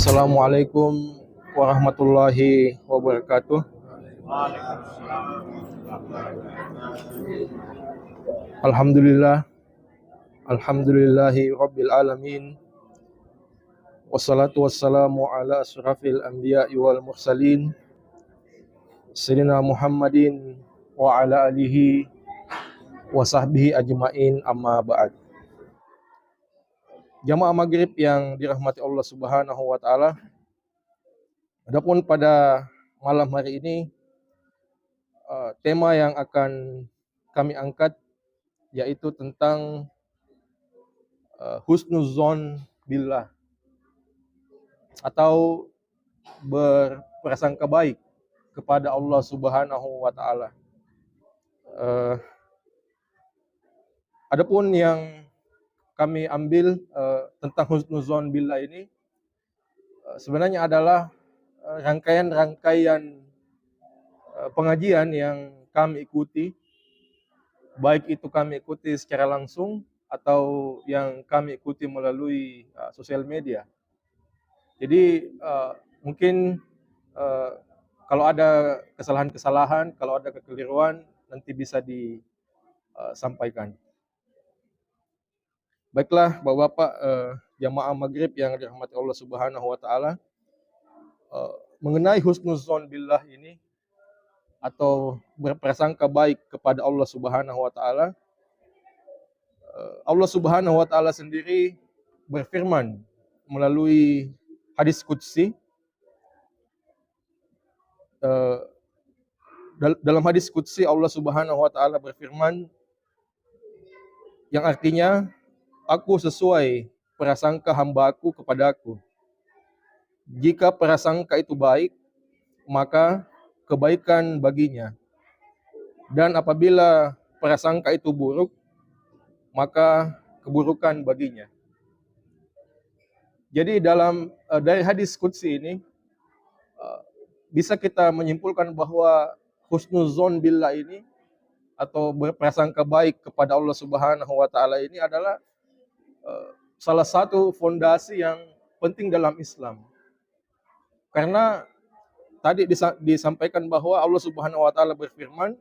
Assalamualaikum warahmatullahi wabarakatuh. Alhamdulillah, alhamdulillahi rabbil alamin. Wassalatu wassalamu ala asrafil anbiya'i wal mursalin. Sayyidina Muhammadin wa ala alihi wa sahbihi ajma'in, amma ba'd. Jamaah maghrib yang dirahmati Allah Subhanahu wa taala. Adapun pada malam hari ini tema yang akan kami angkat yaitu tentang husnuzon billah atau berprasangka baik kepada Allah Subhanahu wa taala. Adapun yang kami ambil tentang husnuzon billah ini sebenarnya adalah rangkaian-rangkaian pengajian yang kami ikuti, baik itu kami ikuti secara langsung atau yang kami ikuti melalui sosial media. Jadi mungkin kalau ada kesalahan-kesalahan, kalau ada kekeliruan, nanti bisa disampaikan. Baiklah Bapak-bapak jamaah maghrib yang dirahmati Allah Subhanahu wa taala, mengenai husnuzon billah ini atau berprasangka baik kepada Allah Subhanahu wa taala, Allah Subhanahu wa taala sendiri berfirman melalui hadis qudsi. Dalam hadis qudsi Allah Subhanahu wa taala berfirman yang artinya, aku sesuai prasangka hamba-Ku kepadaku. Jika prasangka itu baik, maka kebaikan baginya. Dan apabila prasangka itu buruk, maka keburukan baginya. Jadi dari hadis qudsi ini bisa kita menyimpulkan bahwa husnuzon billah ini atau berprasangka baik kepada Allah Subhanahu wa taala ini adalah salah satu fondasi yang penting dalam Islam. Karena tadi disampaikan bahwa Allah Subhanahu wa taala berfirman,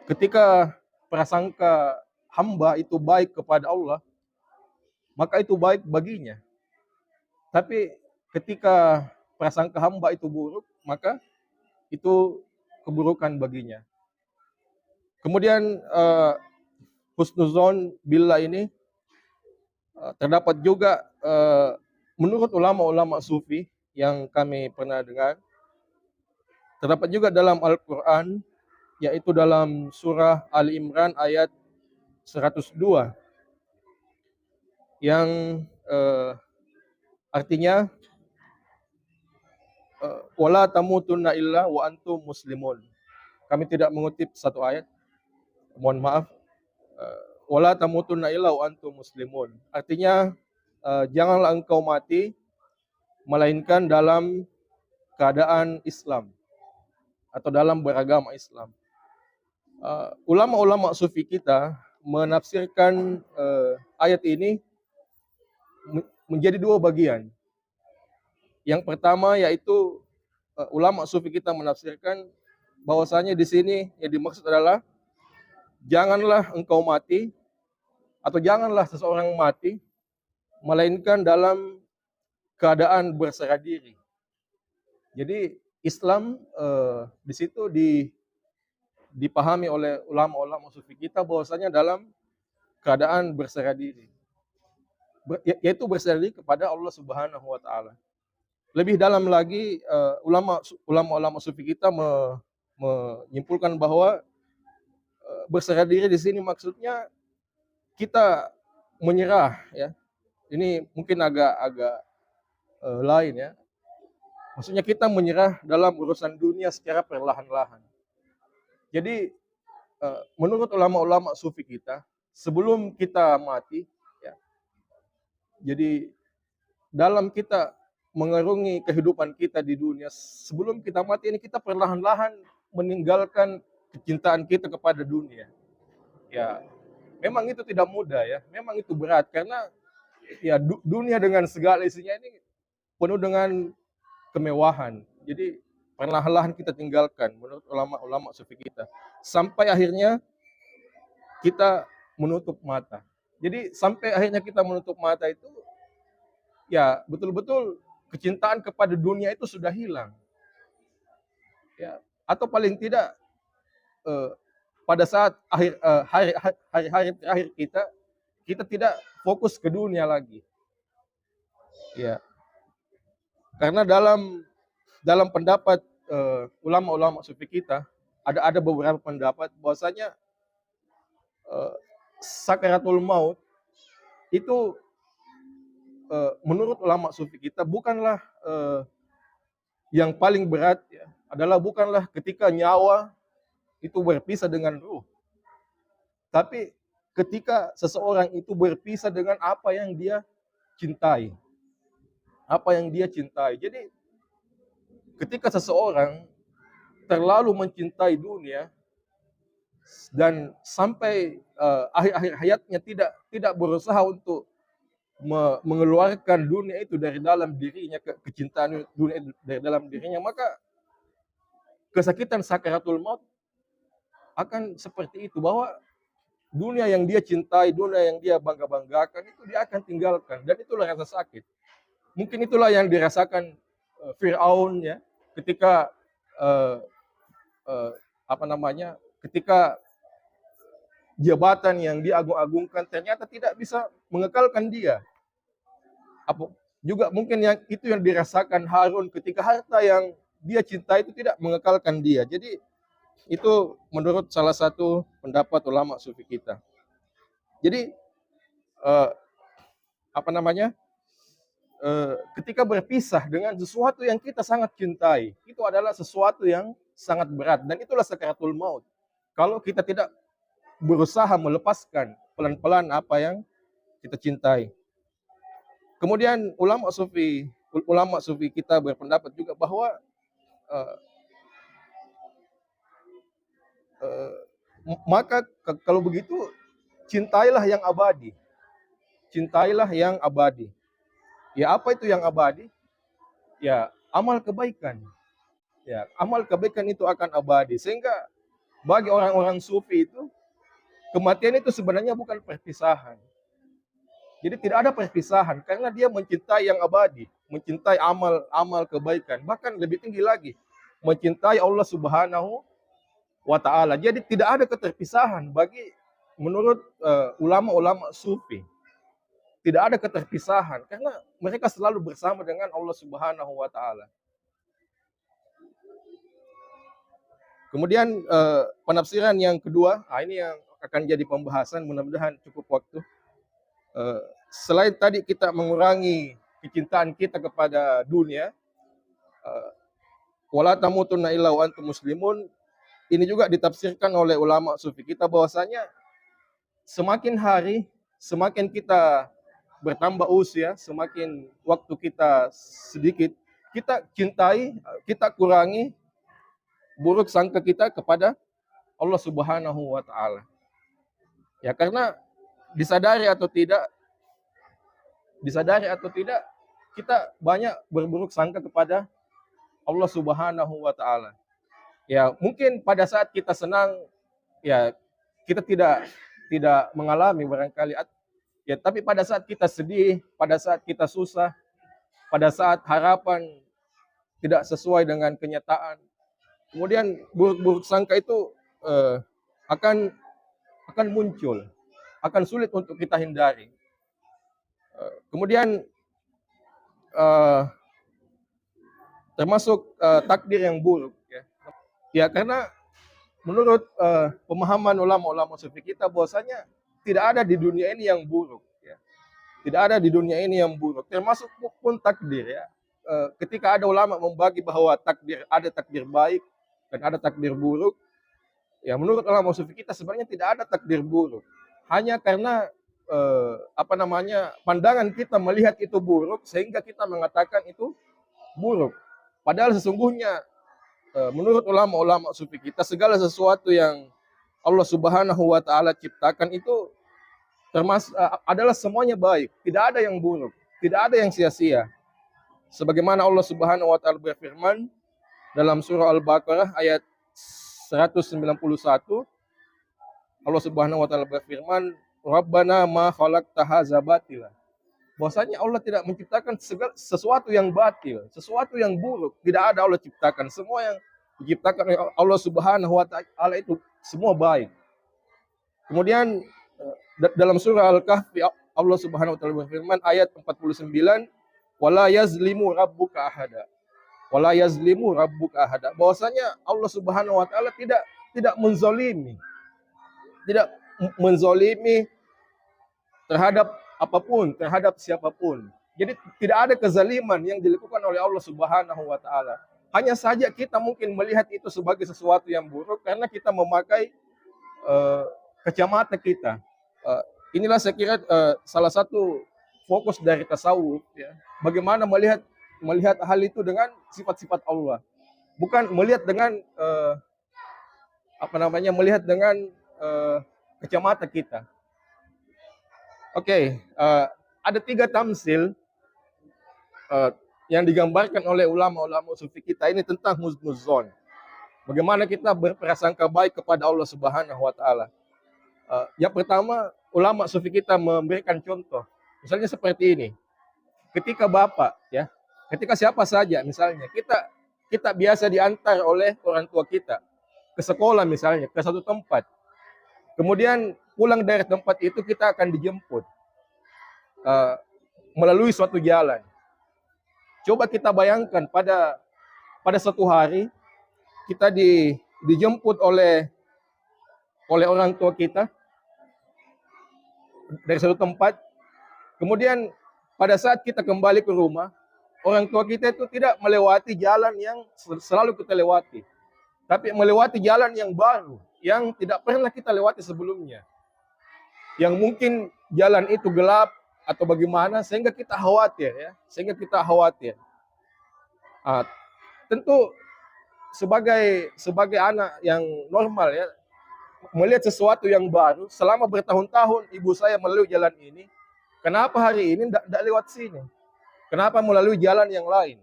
ketika prasangka hamba itu baik kepada Allah, maka itu baik baginya. Tapi ketika prasangka hamba itu buruk, maka itu keburukan baginya. Kemudian husnuzon billah ini terdapat juga menurut ulama-ulama sufi yang kami pernah dengar, terdapat juga dalam Al-Quran, yaitu dalam surah Ali Imran ayat 102 yang artinya wala tamutunna illa wa antum muslimun. Kami tidak mengutip satu ayat, mohon maaf. Wala tamutunna illa wa antum muslimun. Artinya janganlah engkau mati melainkan dalam keadaan Islam atau dalam beragama Islam. Ulama-ulama sufi kita menafsirkan ayat ini menjadi dua bagian. Yang pertama yaitu ulama sufi kita menafsirkan bahwasanya di sini yang dimaksud adalah janganlah engkau mati atau janganlah seseorang mati melainkan dalam keadaan berserah diri. Jadi Islam di situ dipahami oleh ulama-ulama sufi kita bahwasanya dalam keadaan berserah diri, yaitu berserah diri kepada Allah Subhanahu wa taala. Lebih dalam lagi ulama-ulama sufi kita menyimpulkan bahwa berserah diri di sini maksudnya kita menyerah, ya. Ini mungkin agak lain, ya. Maksudnya kita menyerah dalam urusan dunia secara perlahan-lahan. Jadi menurut ulama-ulama sufi kita, sebelum kita mati, ya, jadi dalam kita mengarungi kehidupan kita di dunia, sebelum kita mati ini kita perlahan-lahan meninggalkan kecintaan kita kepada dunia. Ya, memang itu tidak mudah, ya. Memang itu berat karena ya dunia dengan segala isinya ini penuh dengan kemewahan. Jadi perlahan-lahan kita tinggalkan menurut ulama-ulama sufi kita. Sampai akhirnya kita menutup mata. Jadi sampai akhirnya kita menutup mata itu, ya betul-betul kecintaan kepada dunia itu sudah hilang. Ya, atau paling tidak pada saat hari-hari terakhir kita tidak fokus ke dunia lagi. Ya, karena dalam pendapat ulama-ulama sufi kita ada beberapa pendapat bahwasanya sakaratul maut itu menurut ulama sufi kita bukanlah yang paling berat, ya, adalah bukanlah ketika nyawa itu berpisah dengan ruh, tapi ketika seseorang itu berpisah dengan apa yang dia cintai. Apa yang dia cintai. Jadi ketika seseorang terlalu mencintai dunia dan sampai akhir-akhir hayatnya tidak berusaha untuk mengeluarkan dunia itu dari dalam dirinya, kecintaan dunia itu dari dalam dirinya, maka kesakitan sakaratul maut akan seperti itu, bahwa dunia yang dia cintai, dunia yang dia bangga-banggakan itu dia akan tinggalkan, dan itulah rasa sakit. Mungkin itulah yang dirasakan Fir'aun, ya, ketika ketika jabatan yang diagung-agungkan ternyata tidak bisa mengekalkan dia. Juga mungkin itu yang dirasakan Harun ketika harta yang dia cintai itu tidak mengekalkan dia. Jadi itu menurut salah satu pendapat ulama sufi kita. Jadi ketika berpisah dengan sesuatu yang kita sangat cintai, itu adalah sesuatu yang sangat berat, dan itulah sakaratul maut. Kalau kita tidak berusaha melepaskan pelan-pelan apa yang kita cintai. Kemudian ulama sufi kita berpendapat juga bahwa maka kalau begitu cintailah yang abadi. Cintailah yang abadi. Ya, apa itu yang abadi? Ya, amal kebaikan. Ya, amal kebaikan itu akan abadi. Sehingga bagi orang-orang sufi itu, kematian itu sebenarnya bukan perpisahan. Jadi tidak ada perpisahan karena dia mencintai yang abadi, mencintai amal kebaikan, bahkan lebih tinggi lagi, mencintai Allah Subhanahu wa taala. Jadi tidak ada keterpisahan bagi menurut ulama-ulama sufi. Tidak ada keterpisahan karena mereka selalu bersama dengan Allah Subhanahu wa taala. Kemudian penafsiran yang kedua, ini yang akan jadi pembahasan, mudah-mudahan cukup waktu. Selain tadi kita mengurangi kecintaan kita kepada dunia, wala tamutunna illa wa antum muslimun, ini juga ditafsirkan oleh ulama sufi kita bahwasanya semakin hari, semakin kita bertambah usia, semakin waktu kita sedikit, kita cintai, kita kurangi buruk sangka kita kepada Allah Subhanahu wa taala. Ya, karena disadari atau tidak, kita banyak berburuk sangka kepada Allah Subhanahu wa taala. Ya, mungkin pada saat kita senang, ya kita tidak mengalami barangkali, ya, tapi pada saat kita sedih, pada saat kita susah, pada saat harapan tidak sesuai dengan kenyataan, kemudian buruk sangka itu akan muncul, akan sulit untuk kita hindari. Kemudian termasuk takdir yang buruk, ya. Ya, karena menurut pemahaman ulama-ulama sufi kita bahwasanya tidak ada di dunia ini yang buruk, ya. Tidak ada di dunia ini yang buruk, termasuk pun takdir, ya. Ketika ada ulama membagi bahwa ada takdir baik dan ada takdir buruk, ya menurut ulama sufi kita sebenarnya tidak ada takdir buruk. Hanya karena pandangan kita melihat itu buruk sehingga kita mengatakan itu buruk. Padahal sesungguhnya menurut ulama-ulama sufi kita segala sesuatu yang Allah Subhanahu wa taala ciptakan itu adalah semuanya baik, tidak ada yang buruk, tidak ada yang sia-sia. Sebagaimana Allah Subhanahu wa taala berfirman dalam surah Al-Baqarah ayat 191, Allah Subhanahu wa taala berfirman, "Rabbana ma khalaqta hadza batila." Bahwasanya Allah tidak menciptakan segala sesuatu yang batil, sesuatu yang buruk, tidak ada Allah ciptakan. Semua yang diciptakan oleh Allah Subhanahu wa taala itu semua baik. Kemudian dalam surah Al-Kahfi Allah Subhanahu wa taala berfirman ayat 49, "Wala yazlimu rabbuka ahada." Wala yazlimu rabbuka ahada. Bahwasanya Allah Subhanahu wa taala tidak menzolimi. Tidak menzolimi terhadap apapun, terhadap siapapun. Jadi tidak ada kezaliman yang dilakukan oleh Allah Subhanahu wa taala. Hanya saja kita mungkin melihat itu sebagai sesuatu yang buruk karena kita memakai kacamata kita. Inilah saya kira salah satu fokus dari tasawuf, ya. Bagaimana melihat hal itu dengan sifat-sifat Allah, bukan melihat dengan melihat dengan kacamata kita. Oke, ada 3 tamsil yang digambarkan oleh ulama-ulama sufi kita ini tentang husnuzon. Bagaimana kita berprasangka baik kepada Allah Subhanahu wa taala. Yang pertama, ulama sufi kita memberikan contoh. Misalnya seperti ini. Ketika bapak, ya, ketika siapa saja misalnya, kita biasa diantar oleh orang tua kita ke sekolah misalnya, ke satu tempat. Kemudian pulang dari tempat itu kita akan dijemput melalui suatu jalan. Coba kita bayangkan pada suatu hari kita dijemput oleh orang tua kita dari satu tempat. Kemudian pada saat kita kembali ke rumah, orang tua kita itu tidak melewati jalan yang selalu kita lewati, tapi melewati jalan yang baru, yang tidak pernah kita lewati sebelumnya. Yang mungkin jalan itu gelap atau bagaimana, sehingga kita khawatir, ya. Tentu sebagai anak yang normal, ya, melihat sesuatu yang baru, selama bertahun-tahun ibu saya melalui jalan ini, kenapa hari ini tidak lewat sini? Kenapa melalui jalan yang lain?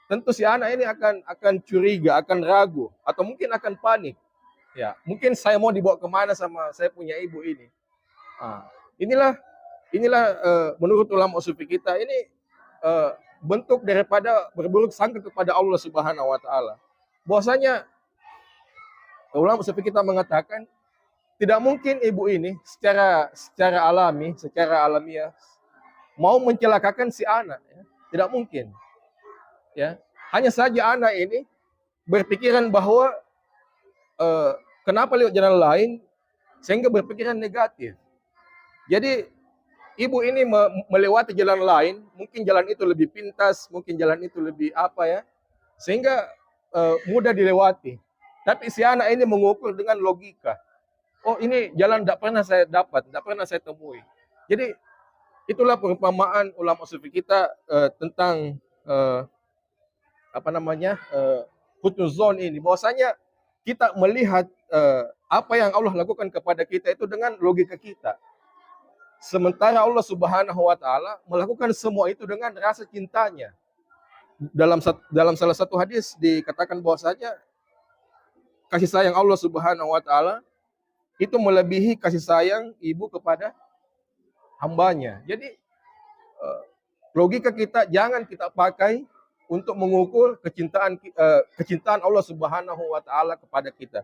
Tentu si anak ini akan curiga, akan ragu, atau mungkin akan panik. Ya, mungkin saya mau dibawa kemana sama saya punya ibu ini. Inilah menurut ulama sufi kita ini bentuk daripada berburuk sangka kepada Allah Subhanahu wa taala. Bahwasanya ulama sufi kita mengatakan tidak mungkin ibu ini secara alamiah mau mencelakakan si anak, ya. Tidak mungkin. Ya. Hanya saja anak ini berpikiran bahwa kenapa lewat jalan lain, sehingga berpikiran negatif. Jadi ibu ini melewati jalan lain, mungkin jalan itu lebih pintas, mungkin jalan itu lebih sehingga mudah dilewati. Tapi si anak ini mengukur dengan logika. Oh, ini jalan tidak pernah saya dapat, tidak pernah saya temui. Jadi itulah perumpamaan ulama sufi kita tentang husnuzon ini. Bahwasanya kita melihat apa yang Allah lakukan kepada kita itu dengan logika kita. Sementara Allah Subhanahu wa taala melakukan semua itu dengan rasa cintanya. Dalam salah satu hadis dikatakan bahwasanya kasih sayang Allah Subhanahu wa taala itu melebihi kasih sayang ibu kepada hambanya. Jadi logika kita jangan kita pakai untuk mengukur kecintaan Allah Subhanahu wa taala kepada kita.